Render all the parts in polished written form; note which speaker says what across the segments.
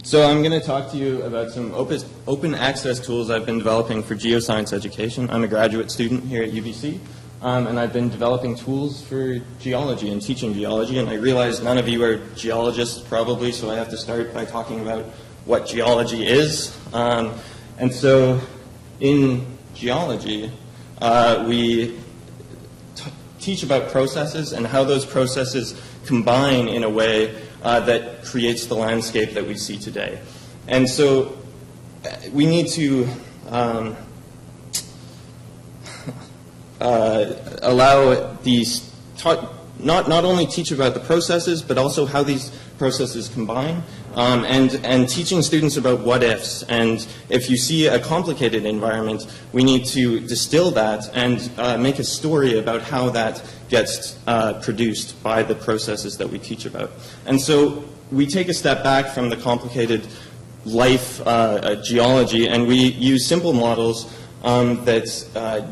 Speaker 1: So I'm going to talk to you about some open access tools I've been developing for geoscience education. I'm a graduate student here at UBC, and I've been developing tools for geology and teaching geology, and I realize none of you are geologists probably, so I have to start by talking about what geology is. And so in geology, we teach about processes and how those processes combine in a way that creates the landscape that we see today. And so we need to allow these, not only teach about the processes, but also how these processes combine, and teaching students about what ifs. And if you see a complicated environment, we need to distill that and make a story about how that gets produced by the processes that we teach about. And so we take a step back from the complicated life geology, and we use simple models that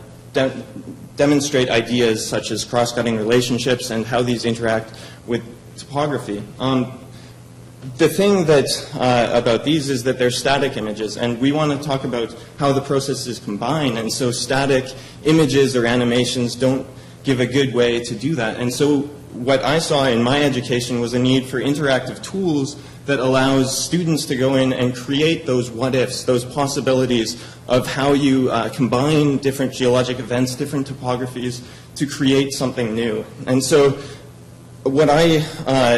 Speaker 1: demonstrate ideas such as cross-cutting relationships and how these interact with topography. The thing that about these is that they're static images, and we want to talk about how the processes combine, and so static images or animations don't give a good way to do that. And so what I saw in my education was a need for interactive tools that allows students to go in and create those what-ifs, those possibilities of how you combine different geologic events, different topographies, to create something new. And so what I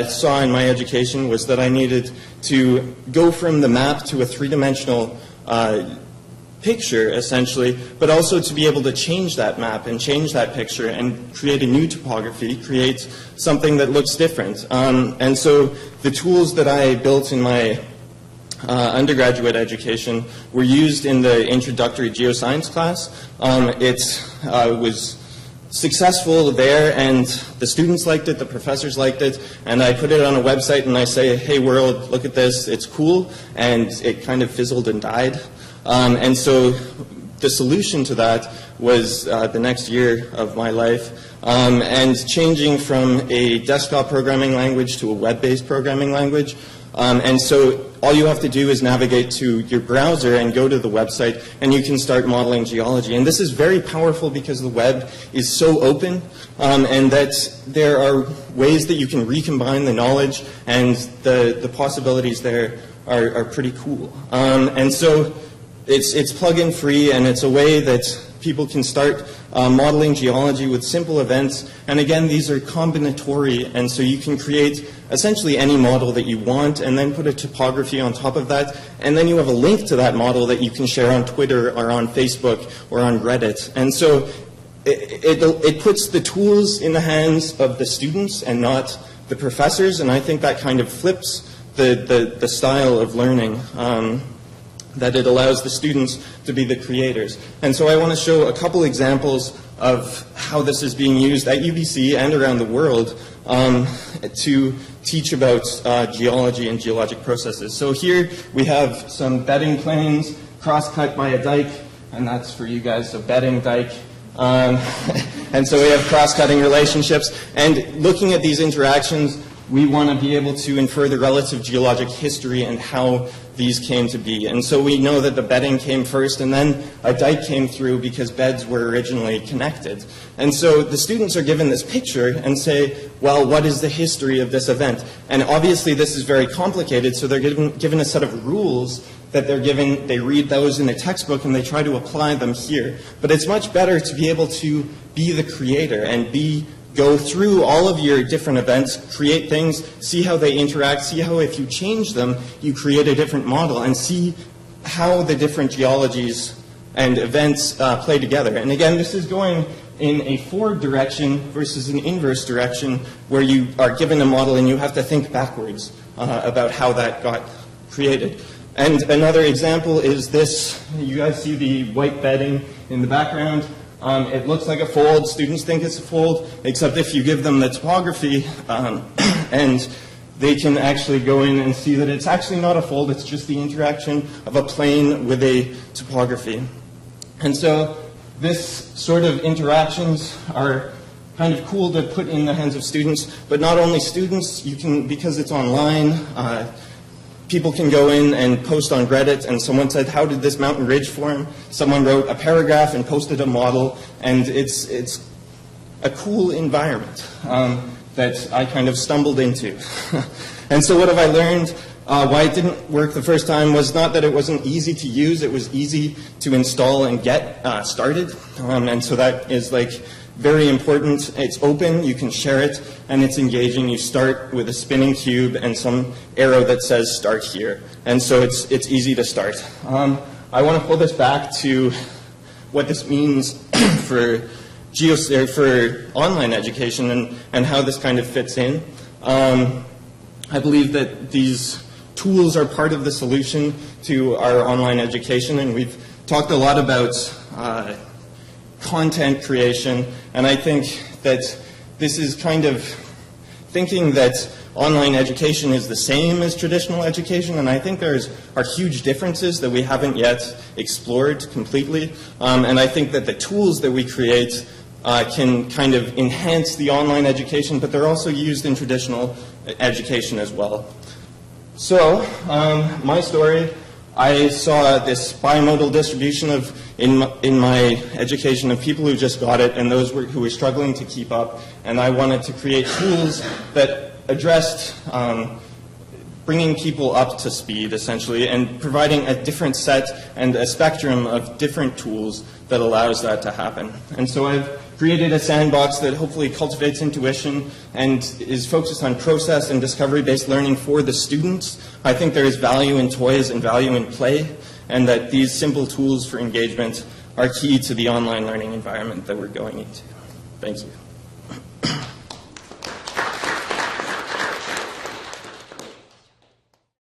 Speaker 1: saw in my education was that I needed to go from the map to a three-dimensional picture, essentially, but also to be able to change that map and change that picture and create a new topography, create something that looks different. And so the tools that I built in my undergraduate education were used in the introductory geoscience class. It was successful there, and the students liked it, the professors liked it, and I put it on a website and I say, hey world, look at this, it's cool, and it kind of fizzled and died. And so the solution to that was the next year of my life, and changing from a desktop programming language to a web-based programming language. And so all you have to do is navigate to your browser and go to the website, and you can start modeling geology. And this is very powerful because the web is so open, and that there are ways that you can recombine the knowledge, and the possibilities there are pretty cool. And so it's plug-in free, and it's a way that people can start modeling geology with simple events. And again, these are combinatory, and so you can create essentially any model that you want and then put a topography on top of that, and then you have a link to that model that you can share on Twitter or on Facebook or on Reddit. And so it puts the tools in the hands of the students and not the professors, and I think that kind of flips the style of learning. That it allows the students to be the creators. And so I want to show a couple examples of how this is being used at UBC and around the world to teach about geology and geologic processes. So here we have some bedding planes cross-cut by a dike, and that's for you guys, so bedding, dike. And so we have cross-cutting relationships. And looking at these interactions, we want to be able to infer the relative geologic history and how these came to be. And so we know that the bedding came first, and then a dike came through because beds were originally connected. And so the students are given this picture and say, well, what is the history of this event? And obviously this is very complicated, so they're given a set of rules that they read those in a textbook and they try to apply them here. But it's much better to be able to be the creator and go through all of your different events, create things, see how they interact, see how if you change them, you create a different model, and see how the different geologies and events play together. And again, this is going in a forward direction versus an inverse direction, where you are given a model and you have to think backwards about how that got created. And another example is this. You guys see the white bedding in the background. It looks like a fold. Students think it's a fold, except if you give them the topography, and they can actually go in and see that it's actually not a fold, it's just the interaction of a plane with a topography. And so this sort of interactions are kind of cool to put in the hands of students, but not only students, you can, because it's online, people can go in and post on Reddit, and someone said, how did this mountain ridge form? Someone wrote a paragraph and posted a model, and it's a cool environment that I kind of stumbled into. And so what have I learned? Why it didn't work the first time was not that it wasn't easy to use, it was easy to install and get started. And so that is like very important. It's open, you can share it, and it's engaging. You start with a spinning cube and some arrow that says start here. And so it's easy to start. I want to pull this back to what this means for online education and how this kind of fits in. I believe that these tools are part of the solution to our online education, and we've talked a lot about content creation, and I think that this is kind of thinking that online education is the same as traditional education, and I think are huge differences that we haven't yet explored completely, and I think that the tools that we create can kind of enhance the online education, but they're also used in traditional education as well. So, my story, I saw this bimodal distribution in my education of people who just got it and those who were struggling to keep up, and I wanted to create tools that addressed bringing people up to speed, essentially, and providing a different set and a spectrum of different tools that allows that to happen. And so I've created a sandbox that hopefully cultivates intuition and is focused on process and discovery-based learning for the students. I think there is value in toys and value in play, and that these simple tools for engagement are key to the online learning environment that we're going into. Thank you.